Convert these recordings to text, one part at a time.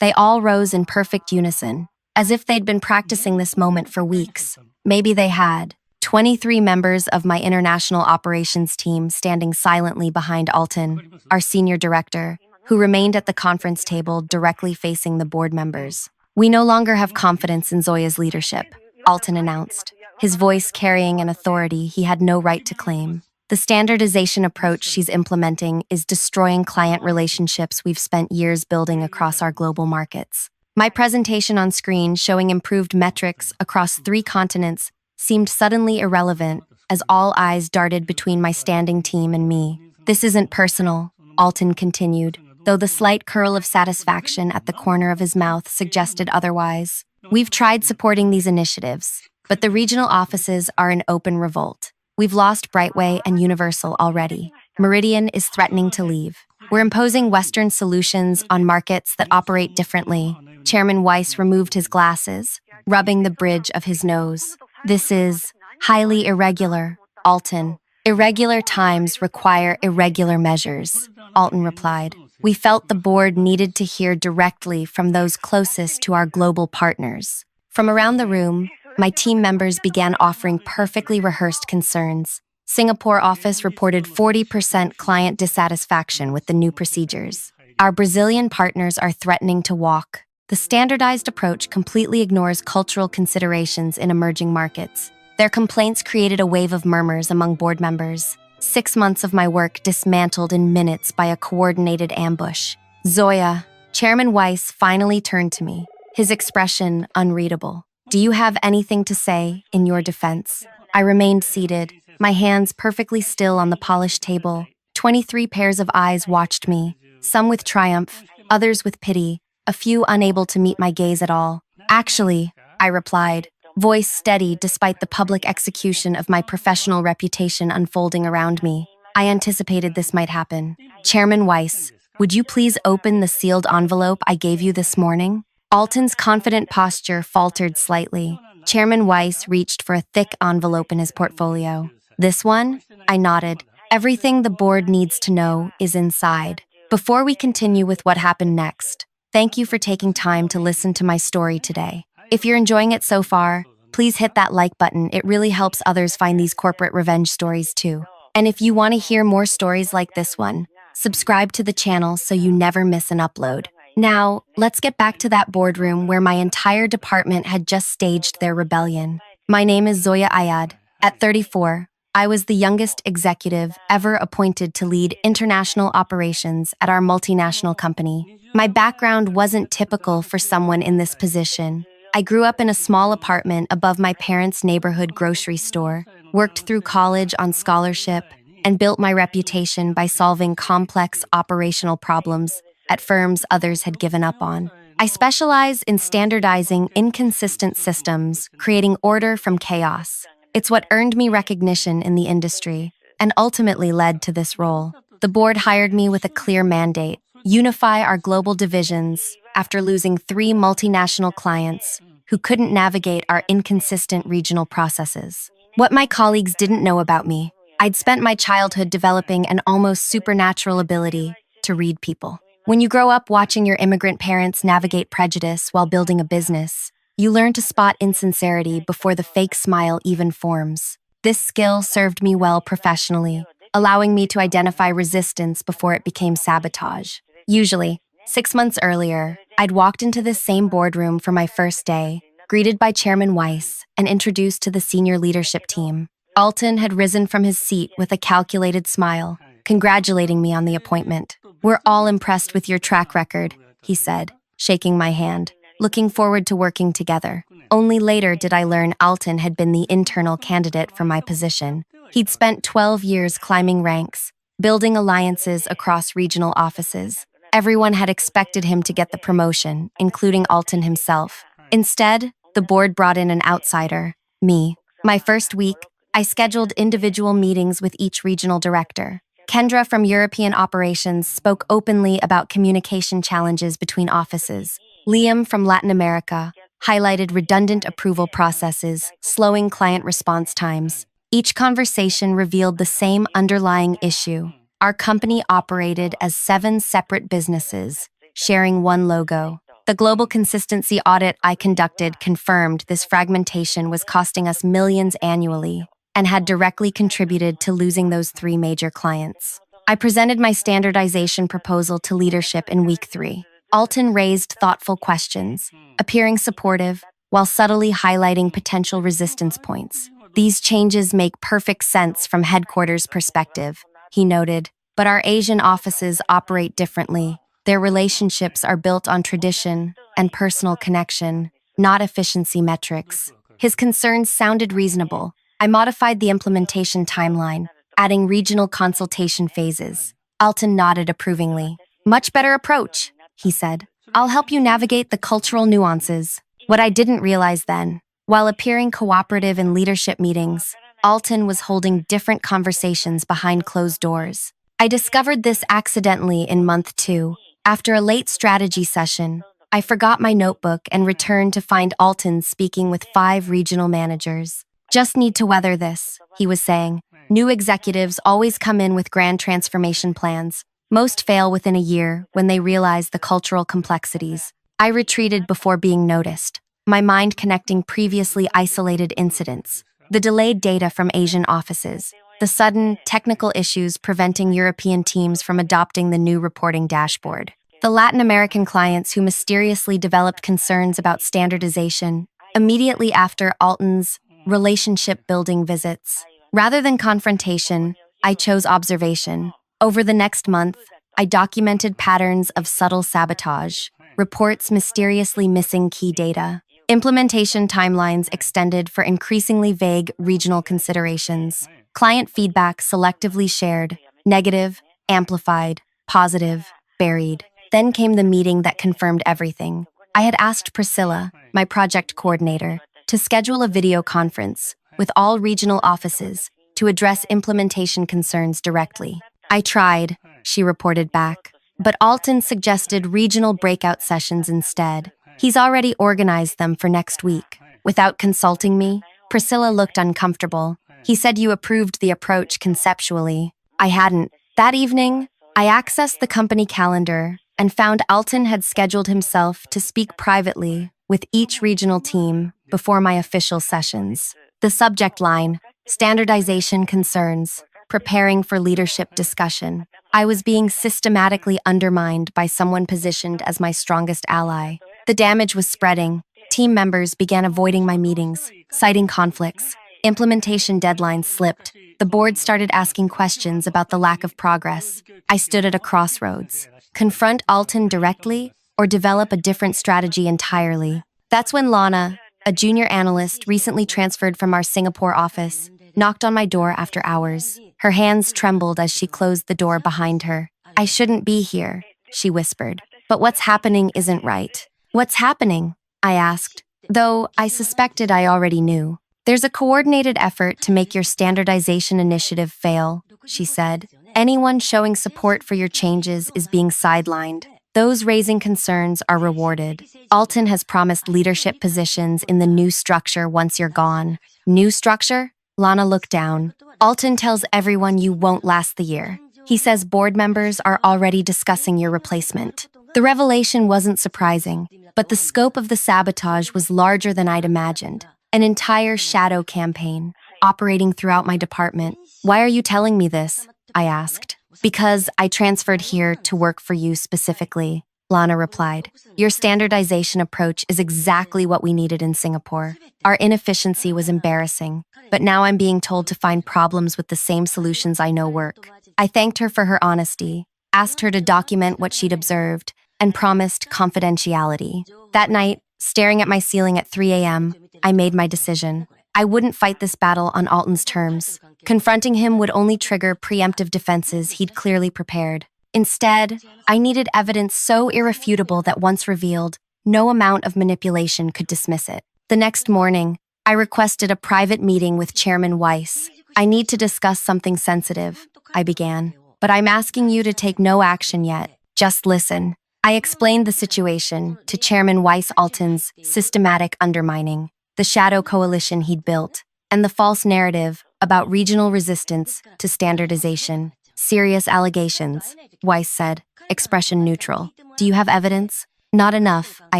They all rose in perfect unison, as if they'd been practicing this moment for weeks. Maybe they had. 23 members of my international operations team standing silently behind Alton, our senior director, who remained at the conference table directly facing the board members. We no longer have confidence in Zoya's leadership, Alton announced, his voice carrying an authority he had no right to claim. The standardization approach she's implementing is destroying client relationships we've spent years building across our global markets. My presentation on screen showing improved metrics across 3 continents seemed suddenly irrelevant as all eyes darted between my standing team and me. This isn't personal, Alton continued, though the slight curl of satisfaction at the corner of his mouth suggested otherwise. We've tried supporting these initiatives, but the regional offices are in open revolt. We've lost Brightway and Universal already. Meridian is threatening to leave. We're imposing Western solutions on markets that operate differently. Chairman Weiss removed his glasses, rubbing the bridge of his nose. This is highly irregular, Alton. Irregular times require irregular measures, Alton replied. We felt the board needed to hear directly from those closest to our global partners. From around the room, my team members began offering perfectly rehearsed concerns. Singapore office reported 40% client dissatisfaction with the new procedures. Our Brazilian partners are threatening to walk. The standardized approach completely ignores cultural considerations in emerging markets. Their complaints created a wave of murmurs among board members. 6 months of my work dismantled in minutes by a coordinated ambush. Zoya, Chairman Weiss finally turned to me, his expression unreadable. Do you have anything to say in your defense? I remained seated, my hands perfectly still on the polished table. 23 pairs of eyes watched me, some with triumph, others with pity, a few unable to meet my gaze at all. Actually, I replied, voice steady despite the public execution of my professional reputation unfolding around me. I anticipated this might happen. Chairman Weiss, would you please open the sealed envelope I gave you this morning? Alton's confident posture faltered slightly. Chairman Weiss reached for a thick envelope in his portfolio. This one? I nodded. Everything the board needs to know is inside. Before we continue with what happened next, thank you for taking time to listen to my story today. If you're enjoying it so far, please hit that like button. It really helps others find these corporate revenge stories too. And if you want to hear more stories like this one, subscribe to the channel so you never miss an upload. Now, let's get back to that boardroom where my entire department had just staged their rebellion. My name is Zoya Ayad. At 34, I was the youngest executive ever appointed to lead international operations at our multinational company. My background wasn't typical for someone in this position. I grew up in a small apartment above my parents' neighborhood grocery store, worked through college on scholarship, and built my reputation by solving complex operational problems at firms others had given up on. I specialize in standardizing inconsistent systems, creating order from chaos. It's what earned me recognition in the industry and ultimately led to this role. The board hired me with a clear mandate: unify our global divisions after losing 3 multinational clients who couldn't navigate our inconsistent regional processes. What my colleagues didn't know about me, I'd spent my childhood developing an almost supernatural ability to read people. When you grow up watching your immigrant parents navigate prejudice while building a business, you learn to spot insincerity before the fake smile even forms. This skill served me well professionally, allowing me to identify resistance before it became sabotage. Usually, 6 months earlier, I'd walked into this same boardroom for my first day, greeted by Chairman Weiss and introduced to the senior leadership team. Alton had risen from his seat with a calculated smile, congratulating me on the appointment. We're all impressed with your track record, he said, shaking my hand, looking forward to working together. Only later did I learn Alton had been the internal candidate for my position. He'd spent 12 years climbing ranks, building alliances across regional offices. Everyone had expected him to get the promotion, including Alton himself. Instead, the board brought in an outsider, me. My first week, I scheduled individual meetings with each regional director. Kendra from European Operations spoke openly about communication challenges between offices. Liam from Latin America highlighted redundant approval processes, slowing client response times. Each conversation revealed the same underlying issue. Our company operated as 7 separate businesses, sharing one logo. The global consistency audit I conducted confirmed this fragmentation was costing us millions annually and had directly contributed to losing those 3 major clients. I presented my standardization proposal to leadership in week 3. Alton raised thoughtful questions, appearing supportive while subtly highlighting potential resistance points. These changes make perfect sense from headquarters' perspective, he noted, but our Asian offices operate differently. Their relationships are built on tradition and personal connection, not efficiency metrics. His concerns sounded reasonable. I modified the implementation timeline, adding regional consultation phases. Alton nodded approvingly. Much better approach, he said. I'll help you navigate the cultural nuances. What I didn't realize then, while appearing cooperative in leadership meetings, Alton was holding different conversations behind closed doors. I discovered this accidentally in month 2. After a late strategy session, I forgot my notebook and returned to find Alton speaking with 5 regional managers. Just need to weather this, he was saying. New executives always come in with grand transformation plans. Most fail within a year when they realize the cultural complexities. I retreated before being noticed, my mind connecting previously isolated incidents, the delayed data from Asian offices, the sudden technical issues preventing European teams from adopting the new reporting dashboard, the Latin American clients who mysteriously developed concerns about standardization immediately after Alton's relationship-building visits. Rather than confrontation, I chose observation. Over the next month, I documented patterns of subtle sabotage, reports mysteriously missing key data, implementation timelines extended for increasingly vague regional considerations, client feedback selectively shared, negative, amplified, positive, buried. Then came the meeting that confirmed everything. I had asked Priscilla, my project coordinator, to schedule a video conference with all regional offices to address implementation concerns directly. I tried, she reported back, but Alton suggested regional breakout sessions instead. He's already organized them for next week. Without consulting me, Priscilla looked uncomfortable. He said you approved the approach conceptually. I hadn't. That evening, I accessed the company calendar and found Alton had scheduled himself to speak privately with each regional team before my official sessions. The subject line, standardization concerns, preparing for leadership discussion. I was being systematically undermined by someone positioned as my strongest ally. The damage was spreading. Team members began avoiding my meetings, citing conflicts. Implementation deadlines slipped. The board started asking questions about the lack of progress. I stood at a crossroads. Confront Alton directly or develop a different strategy entirely. That's when Lana, a junior analyst recently transferred from our Singapore office, knocked on my door after hours. Her hands trembled as she closed the door behind her. I shouldn't be here, she whispered. But what's happening isn't right. What's happening? I asked, though I suspected I already knew. There's a coordinated effort to make your standardization initiative fail, she said. Anyone showing support for your changes is being sidelined. Those raising concerns are rewarded. Alton has promised leadership positions in the new structure once you're gone. New structure? Lana looked down. Alton tells everyone you won't last the year. He says board members are already discussing your replacement. The revelation wasn't surprising, but the scope of the sabotage was larger than I'd imagined. An entire shadow campaign, operating throughout my department. Why are you telling me this? I asked. Because I transferred here to work for you specifically, Lana replied. Your standardization approach is exactly what we needed in Singapore. Our inefficiency was embarrassing, but now I'm being told to find problems with the same solutions I know work. I thanked her for her honesty, asked her to document what she'd observed, and promised confidentiality. That night, staring at my ceiling at 3 a.m., I made my decision. I wouldn't fight this battle on Alton's terms. Confronting him would only trigger preemptive defenses he'd clearly prepared. Instead, I needed evidence so irrefutable that once revealed, no amount of manipulation could dismiss it. The next morning, I requested a private meeting with Chairman Weiss. I need to discuss something sensitive, I began. But I'm asking you to take no action yet. Just listen. I explained the situation to Chairman Weiss Alton's systematic undermining, the shadow coalition he'd built, and the false narrative about regional resistance to standardization. Serious allegations, Weiss said, expression neutral. Do you have evidence? Not enough, I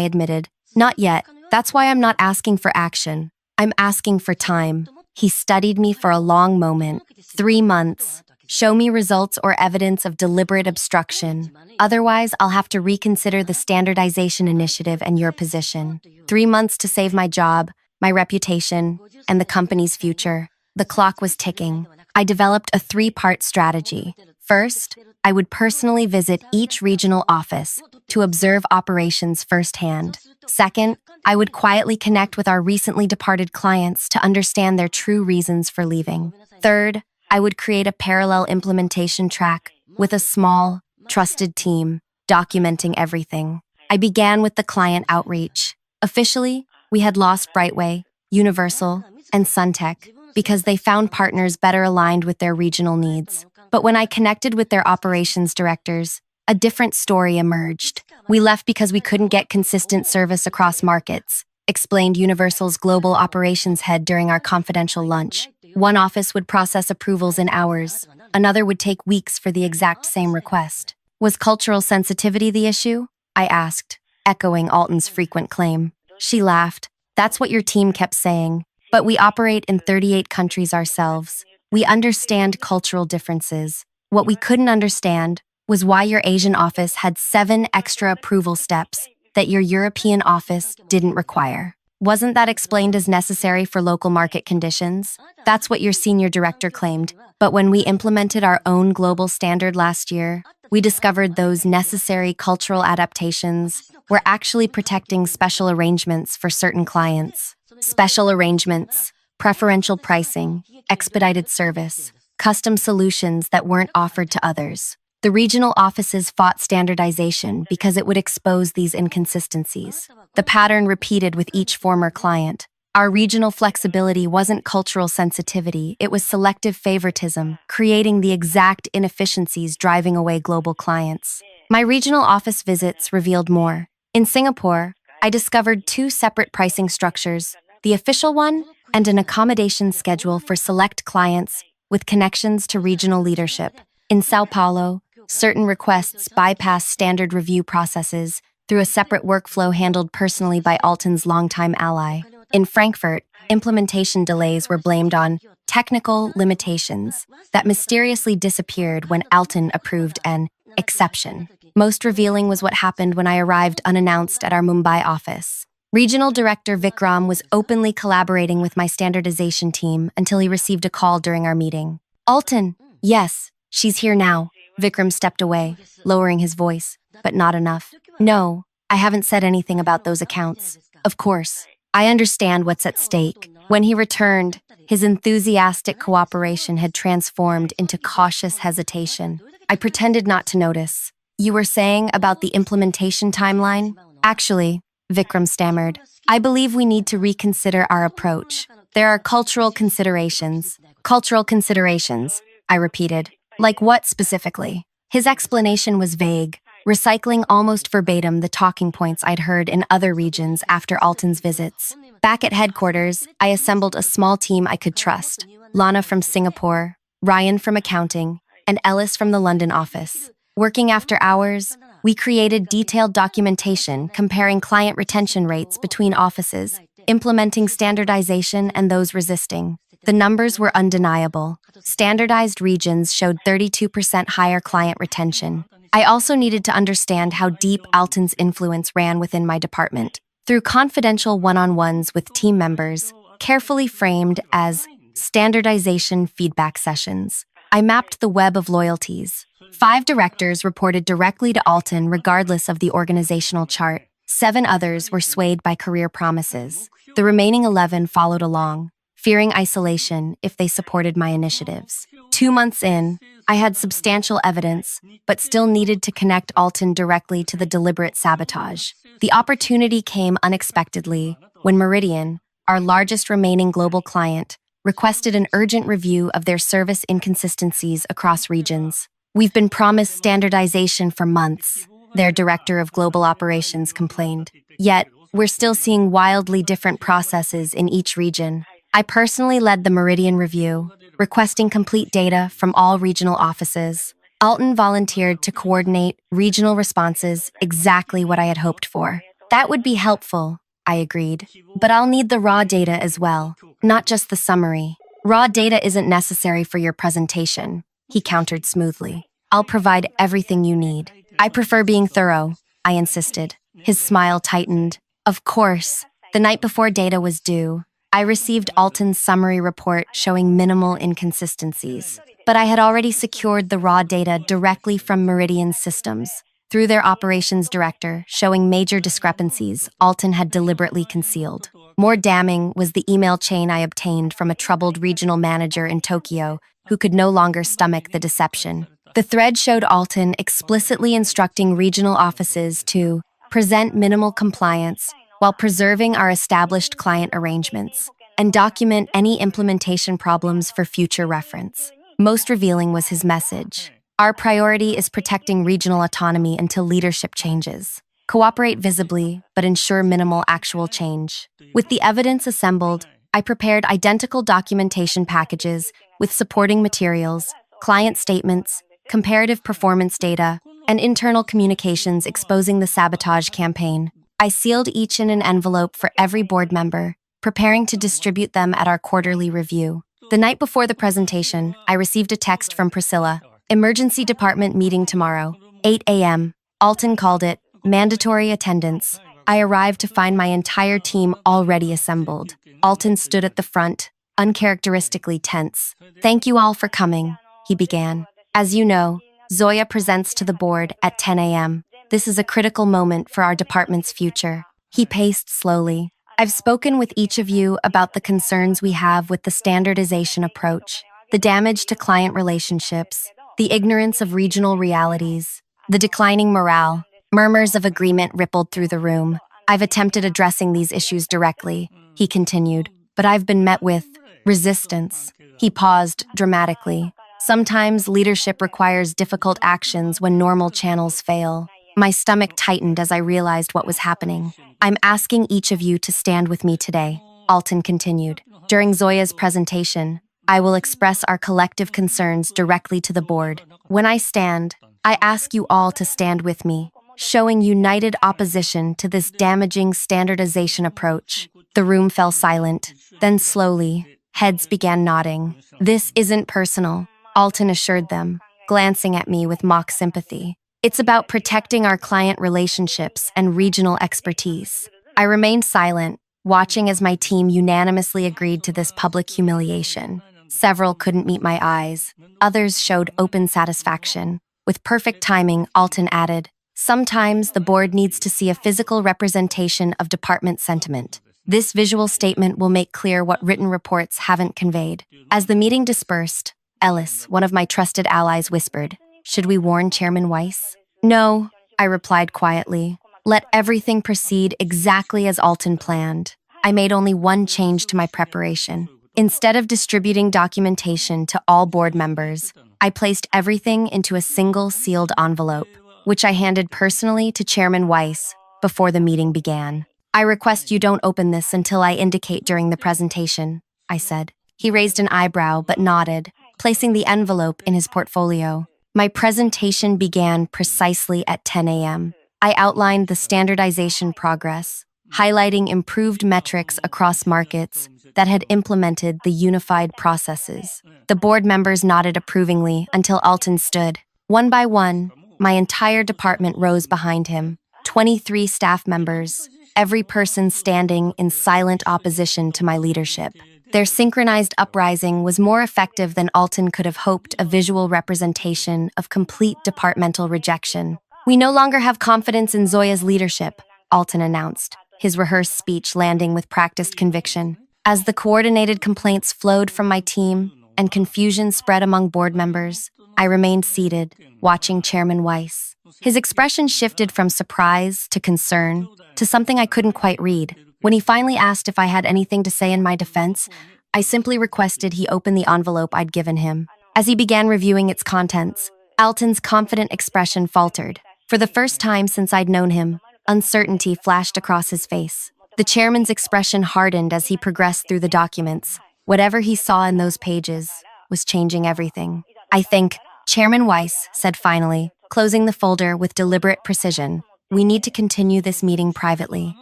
admitted. Not yet. That's why I'm not asking for action. I'm asking for time. He studied me for a long moment. 3 months. Show me results or evidence of deliberate obstruction. Otherwise, I'll have to reconsider the standardization initiative and your position. 3 months to save my job, my reputation, and the company's future. The clock was ticking. I developed a 3-part strategy. First, I would personally visit each regional office to observe operations firsthand. Second, I would quietly connect with our recently departed clients to understand their true reasons for leaving. Third, I would create a parallel implementation track with a small, trusted team, documenting everything. I began with the client outreach. Officially, we had lost Brightway, Universal, and Suntech because they found partners better aligned with their regional needs. But when I connected with their operations directors, a different story emerged. We left because we couldn't get consistent service across markets, explained Universal's global operations head during our confidential lunch. One office would process approvals in hours. Another would take weeks for the exact same request. Was cultural sensitivity the issue? I asked, echoing Alton's frequent claim. She laughed. That's what your team kept saying. But we operate in 38 countries ourselves. We understand cultural differences. What we couldn't understand was why your Asian office had 7 extra approval steps that your European office didn't require. Wasn't that explained as necessary for local market conditions? That's what your senior director claimed. But when we implemented our own global standard last year, we discovered those necessary cultural adaptations were actually protecting special arrangements for certain clients. Special arrangements, preferential pricing, expedited service, custom solutions that weren't offered to others. The regional offices fought standardization because it would expose these inconsistencies. The pattern repeated with each former client. Our regional flexibility wasn't cultural sensitivity, it was selective favoritism, creating the exact inefficiencies driving away global clients. My regional office visits revealed more. In Singapore, I discovered 2 separate pricing structures, the official one and an accommodation schedule for select clients with connections to regional leadership. In Sao Paulo, certain requests bypass standard review processes through a separate workflow handled personally by Alton's longtime ally. In Frankfurt, implementation delays were blamed on technical limitations that mysteriously disappeared when Alton approved an exception. Most revealing was what happened when I arrived unannounced at our Mumbai office. Regional Director Vikram was openly collaborating with my standardization team until he received a call during our meeting. Alton, yes, she's here now. Vikram stepped away, lowering his voice, but not enough. No, I haven't said anything about those accounts. Of course, I understand what's at stake. When he returned, his enthusiastic cooperation had transformed into cautious hesitation. I pretended not to notice. You were saying about the implementation timeline? Actually, Vikram stammered, I believe we need to reconsider our approach. There are cultural considerations. Cultural considerations, I repeated. Like what specifically? His explanation was vague, recycling almost verbatim the talking points I'd heard in other regions after Alton's visits. Back at headquarters, I assembled a small team I could trust. Lana from Singapore, Ryan from accounting, and Ellis from the London office. Working after hours, we created detailed documentation comparing client retention rates between offices, implementing standardization and those resisting. The numbers were undeniable. Standardized regions showed 32% higher client retention. I also needed to understand how deep Alton's influence ran within my department. Through confidential one-on-ones with team members, carefully framed as standardization feedback sessions, I mapped the web of loyalties. 5 directors reported directly to Alton regardless of the organizational chart. 7 others were swayed by career promises. The remaining 11 followed along, fearing isolation if they supported my initiatives. 2 months in, I had substantial evidence, but still needed to connect Alton directly to the deliberate sabotage. The opportunity came unexpectedly when Meridian, our largest remaining global client, requested an urgent review of their service inconsistencies across regions. We've been promised standardization for months, their director of global operations complained. Yet, we're still seeing wildly different processes in each region. I personally led the Meridian review, requesting complete data from all regional offices. Alton volunteered to coordinate regional responses, exactly what I had hoped for. That would be helpful, I agreed. But I'll need the raw data as well, not just the summary. Raw data isn't necessary for your presentation, he countered smoothly. I'll provide everything you need. I prefer being thorough, I insisted. His smile tightened. Of course, the night before data was due, I received Alton's summary report showing minimal inconsistencies. But I had already secured the raw data directly from Meridian's systems. Through their operations director, showing major discrepancies Alton had deliberately concealed. More damning was the email chain I obtained from a troubled regional manager in Tokyo who could no longer stomach the deception. The thread showed Alton explicitly instructing regional offices to present minimal compliance while preserving our established client arrangements and document any implementation problems for future reference. Most revealing was his message. Our priority is protecting regional autonomy until leadership changes. Cooperate visibly, but ensure minimal actual change. With the evidence assembled, I prepared identical documentation packages with supporting materials, client statements, comparative performance data, and internal communications exposing the sabotage campaign. I sealed each in an envelope for every board member, preparing to distribute them at our quarterly review. The night before the presentation, I received a text from Priscilla. Emergency department meeting tomorrow, 8 a.m. Alton called it mandatory attendance. I arrived to find my entire team already assembled. Alton stood at the front, uncharacteristically tense. Thank you all for coming, he began. As you know, Zoya presents to the board at 10 a.m. This is a critical moment for our department's future. He paced slowly. I've spoken with each of you about the concerns we have with the standardization approach, the damage to client relationships, the ignorance of regional realities, the declining morale. Murmurs of agreement rippled through the room. I've attempted addressing these issues directly, he continued, but I've been met with resistance. He paused dramatically. Sometimes leadership requires difficult actions when normal channels fail. My stomach tightened as I realized what was happening. I'm asking each of you to stand with me today, Alton continued. During Zoya's presentation, I will express our collective concerns directly to the board. When I stand, I ask you all to stand with me, showing united opposition to this damaging standardization approach. The room fell silent. Then slowly, heads began nodding. This isn't personal, Alton assured them, glancing at me with mock sympathy. It's about protecting our client relationships and regional expertise. I remained silent, watching as my team unanimously agreed to this public humiliation. Several couldn't meet my eyes. Others showed open satisfaction. With perfect timing, Alton added, sometimes the board needs to see a physical representation of department sentiment. This visual statement will make clear what written reports haven't conveyed. As the meeting dispersed, Ellis, one of my trusted allies, whispered, should we warn Chairman Weiss? No, I replied quietly. Let everything proceed exactly as Alton planned. I made only one change to my preparation. Instead of distributing documentation to all board members, I placed everything into a single sealed envelope, which I handed personally to Chairman Weiss before the meeting began. I request you don't open this until I indicate during the presentation, I said. He raised an eyebrow but nodded, placing the envelope in his portfolio. My presentation began precisely at 10 a.m. I outlined the standardization progress, highlighting improved metrics across markets that had implemented the unified processes. The board members nodded approvingly until Alton stood. One by one, my entire department rose behind him. 23 staff members, every person standing in silent opposition to my leadership. Their synchronized uprising was more effective than Alton could have hoped, a visual representation of complete departmental rejection. We no longer have confidence in Zoya's leadership, Alton announced, his rehearsed speech landing with practiced conviction. As the coordinated complaints flowed from my team and confusion spread among board members, I remained seated, watching Chairman Weiss. His expression shifted from surprise to concern to something I couldn't quite read. When he finally asked if I had anything to say in my defense, I simply requested he open the envelope I'd given him. As he began reviewing its contents, Alton's confident expression faltered. For the first time since I'd known him, uncertainty flashed across his face. The chairman's expression hardened as he progressed through the documents. Whatever he saw in those pages was changing everything. I think, Chairman Weiss said finally, closing the folder with deliberate precision, "We need to continue this meeting privately.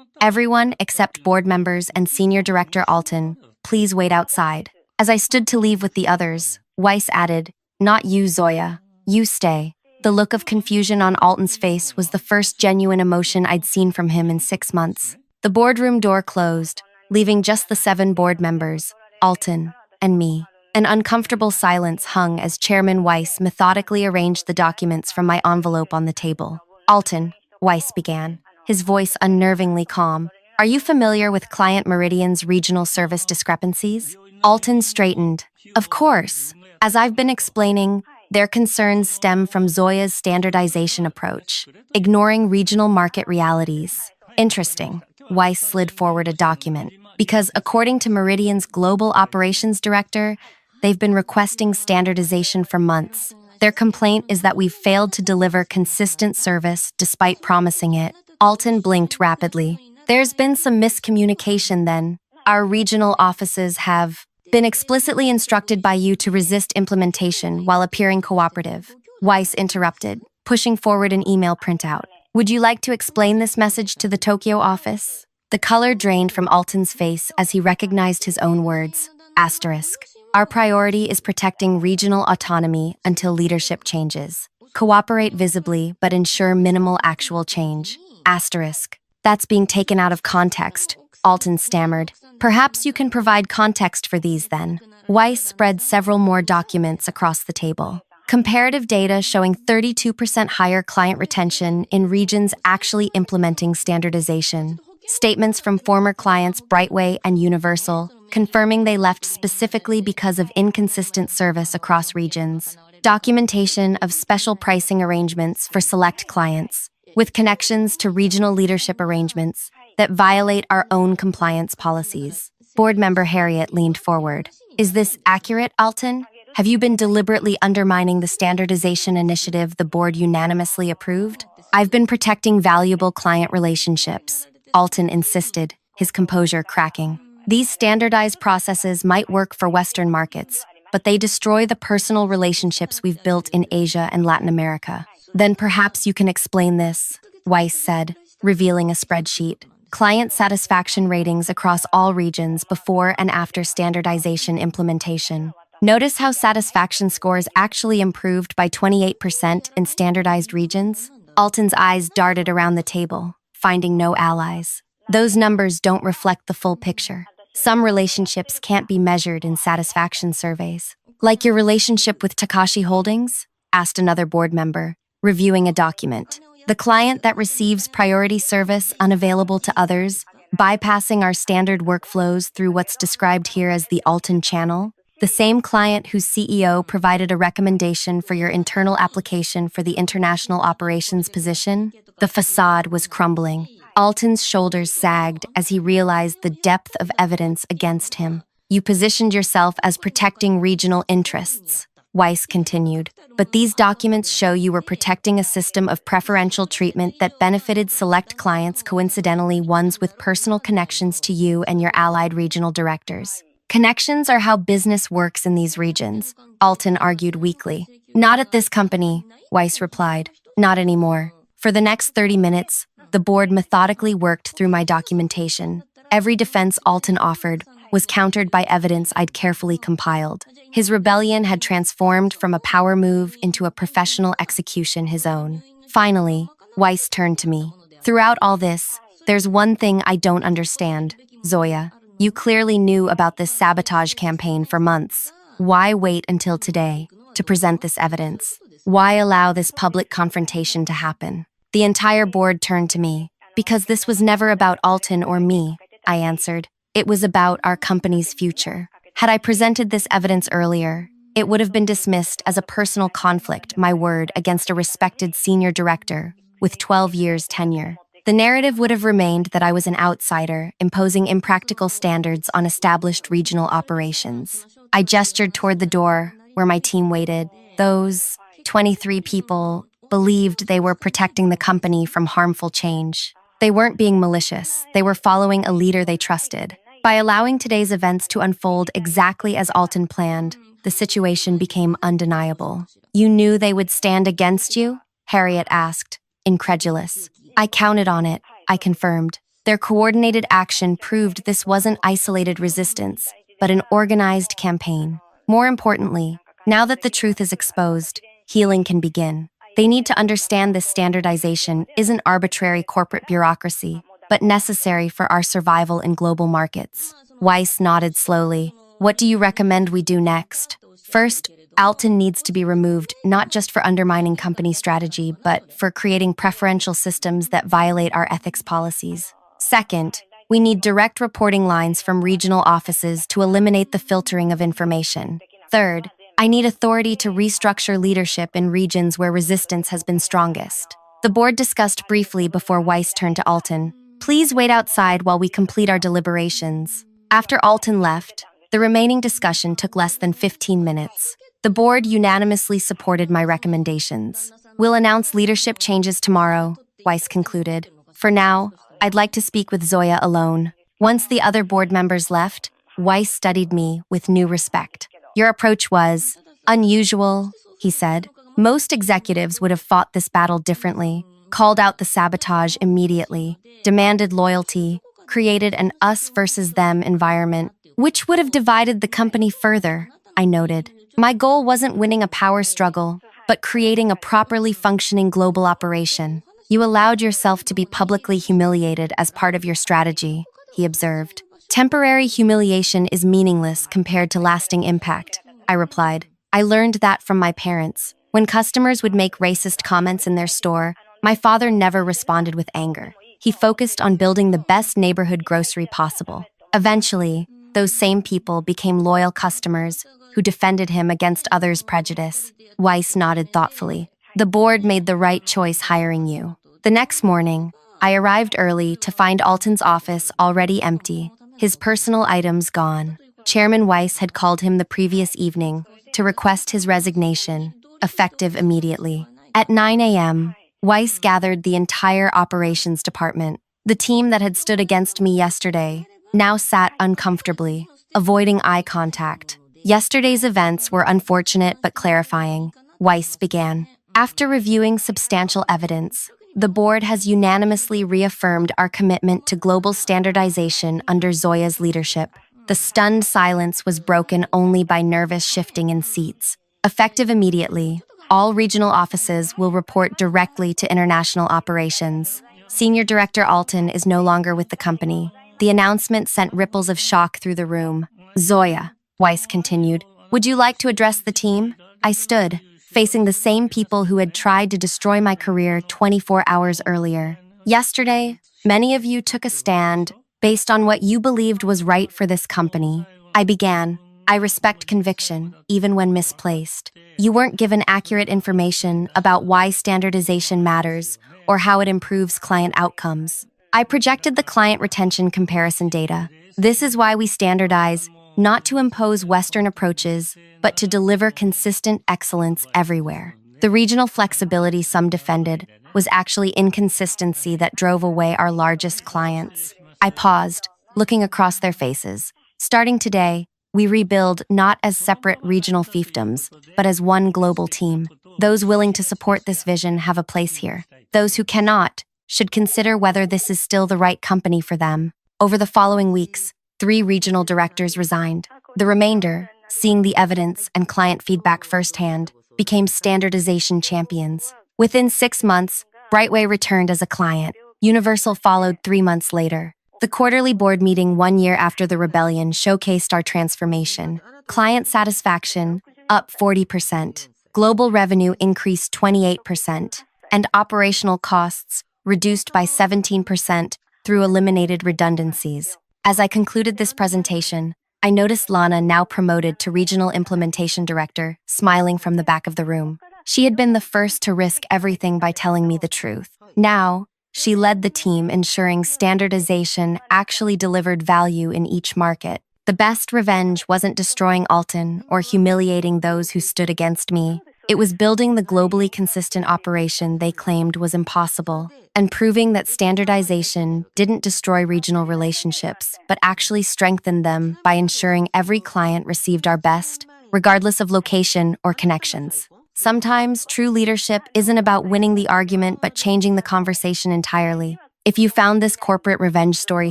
Everyone except board members and Senior Director Alton, please wait outside." As I stood to leave with the others, Weiss added, "Not you, Zoya. You stay." The look of confusion on Alton's face was the first genuine emotion I'd seen from him in 6 months. The boardroom door closed, leaving just the 7 board members, Alton, and me. An uncomfortable silence hung as Chairman Weiss methodically arranged the documents from my envelope on the table. "Alton," Weiss began, his voice unnervingly calm, "are you familiar with Client Meridian's regional service discrepancies?" Alton straightened. "Of course. As I've been explaining, their concerns stem from Zoya's standardization approach, ignoring regional market realities." "Interesting." Weiss slid forward a document. "Because according to Meridian's Global Operations Director, they've been requesting standardization for months. Their complaint is that we've failed to deliver consistent service despite promising it." Alton blinked rapidly. "There's been some miscommunication then. Our regional offices have been explicitly instructed by you to resist implementation while appearing cooperative." Weiss interrupted, pushing forward an email printout. "Would you like to explain this message to the Tokyo office?" The color drained from Alton's face as he recognized his own words. Asterisk. "Our priority is protecting regional autonomy until leadership changes. Cooperate visibly, but ensure minimal actual change." Asterisk. "That's being taken out of context," Alton stammered. "Perhaps you can provide context for these then." Weiss spread several more documents across the table. Comparative data showing 32% higher client retention in regions actually implementing standardization. Statements from former clients Brightway and Universal, confirming they left specifically because of inconsistent service across regions. Documentation of special pricing arrangements for select clients, with connections to regional leadership arrangements that violate our own compliance policies. Board member Harriet leaned forward. "Is this accurate, Alton? Have you been deliberately undermining the standardization initiative the board unanimously approved?" "I've been protecting valuable client relationships," Alton insisted, his composure cracking. "These standardized processes might work for Western markets, but they destroy the personal relationships we've built in Asia and Latin America." "Then perhaps you can explain this," Weiss said, revealing a spreadsheet. "Client satisfaction ratings across all regions before and after standardization implementation. Notice how satisfaction scores actually improved by 28% in standardized regions?" Alton's eyes darted around the table, finding no allies. "Those numbers don't reflect the full picture. Some relationships can't be measured in satisfaction surveys." "Like your relationship with Takashi Holdings?" asked another board member, reviewing a document. "The client that receives priority service unavailable to others, bypassing our standard workflows through what's described here as the Alton channel? The same client whose CEO provided a recommendation for your internal application for the international operations position?" The facade was crumbling. Alton's shoulders sagged as he realized the depth of evidence against him. "You positioned yourself as protecting regional interests," Weiss continued, "but these documents show you were protecting a system of preferential treatment that benefited select clients, coincidentally ones with personal connections to you and your allied regional directors. Connections are how business works in these regions," Alton argued weakly. "Not at this company," Weiss replied. "Not anymore." For the next 30 minutes, the board methodically worked through my documentation. Every defense Alton offered was countered by evidence I'd carefully compiled. His rebellion had transformed from a power move into a professional execution his own. Finally, Weiss turned to me. "Throughout all this, there's one thing I don't understand, Zoya. You clearly knew about this sabotage campaign for months. Why wait until today to present this evidence? Why allow this public confrontation to happen?" The entire board turned to me. "Because this was never about Alton or me," I answered. "It was about our company's future. Had I presented this evidence earlier, it would have been dismissed as a personal conflict, my word, against a respected senior director with 12 years tenure. The narrative would have remained that I was an outsider, imposing impractical standards on established regional operations." I gestured toward the door, where my team waited. Those 23 people believed they were protecting the company from harmful change. They weren't being malicious. They were following a leader they trusted. By allowing today's events to unfold exactly as Alton planned, the situation became undeniable. You knew they would stand against you? Harriet asked, incredulous. I counted on it, I confirmed. Their coordinated action proved this wasn't isolated resistance, but an organized campaign. More importantly, now that the truth is exposed, healing can begin. They need to understand this standardization isn't arbitrary corporate bureaucracy, but necessary for our survival in global markets. Weiss nodded slowly. What do you recommend we do next? First, Alton needs to be removed not just for undermining company strategy, but for creating preferential systems that violate our ethics policies. Second, we need direct reporting lines from regional offices to eliminate the filtering of information. Third, I need authority to restructure leadership in regions where resistance has been strongest. The board discussed briefly before Weiss turned to Alton. Please wait outside while we complete our deliberations. After Alton left, the remaining discussion took less than 15 minutes. The board unanimously supported my recommendations. We'll announce leadership changes tomorrow, Weiss concluded. For now, I'd like to speak with Zoya alone. Once the other board members left, Weiss studied me with new respect. Your approach was unusual, he said. Most executives would have fought this battle differently, called out the sabotage immediately, demanded loyalty, created an us versus them environment, which would have divided the company further, I noted. My goal wasn't winning a power struggle, but creating a properly functioning global operation. You allowed yourself to be publicly humiliated as part of your strategy, he observed. Temporary humiliation is meaningless compared to lasting impact, I replied. I learned that from my parents. When customers would make racist comments in their store, my father never responded with anger. He focused on building the best neighborhood grocery possible. Eventually, those same people became loyal customers who defended him against others' prejudice. Weiss nodded thoughtfully. The board made the right choice hiring you. The next morning, I arrived early to find Alton's office already empty, his personal items gone. Chairman Weiss had called him the previous evening to request his resignation, effective immediately. At 9 a.m., Weiss gathered the entire operations department. The team that had stood against me yesterday now sat uncomfortably, avoiding eye contact. Yesterday's events were unfortunate but clarifying, Weiss began. After reviewing substantial evidence, the board has unanimously reaffirmed our commitment to global standardization under Zoya's leadership. The stunned silence was broken only by nervous shifting in seats. Effective immediately, all regional offices will report directly to international operations. Senior Director Alton is no longer with the company. The announcement sent ripples of shock through the room. Zoya, Weiss continued, would you like to address the team? I stood, facing the same people who had tried to destroy my career 24 hours earlier. Yesterday, many of you took a stand based on what you believed was right for this company. I began. I respect conviction, even when misplaced. You weren't given accurate information about why standardization matters or how it improves client outcomes. I projected the client retention comparison data. This is why we standardize, not to impose Western approaches, but to deliver consistent excellence everywhere. The regional flexibility some defended was actually inconsistency that drove away our largest clients. I paused, looking across their faces. Starting today, we rebuild not as separate regional fiefdoms, but as one global team. Those willing to support this vision have a place here. Those who cannot should consider whether this is still the right company for them. Over the following weeks, 3 regional directors resigned. The remainder, seeing the evidence and client feedback firsthand, became standardization champions. Within 6 months, Brightway returned as a client. Universal followed 3 months later. The quarterly board meeting 1 year after the rebellion showcased our transformation. Client satisfaction, up 40%. Global revenue increased 28%. And operational costs, reduced by 17% through eliminated redundancies. As I concluded this presentation, I noticed Lana, now promoted to Regional Implementation Director, smiling from the back of the room. She had been the first to risk everything by telling me the truth. Now, she led the team, ensuring standardization actually delivered value in each market. The best revenge wasn't destroying Alton or humiliating those who stood against me. It was building the globally consistent operation they claimed was impossible, and proving that standardization didn't destroy regional relationships, but actually strengthened them by ensuring every client received our best, regardless of location or connections. Sometimes true leadership isn't about winning the argument, but changing the conversation entirely. If you found this corporate revenge story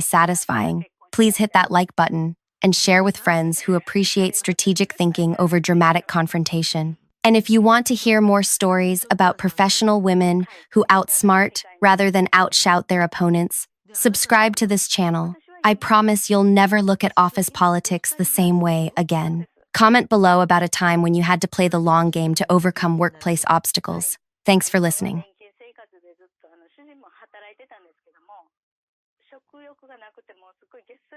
satisfying, please hit that like button and share with friends who appreciate strategic thinking over dramatic confrontation. And if you want to hear more stories about professional women who outsmart rather than outshout their opponents, subscribe to this channel. I promise you'll never look at office politics the same way again. Comment below about a time when you had to play the long game to overcome workplace obstacles. Thanks for listening. 主人も働いてたんですけども、食欲がなくてもうすごい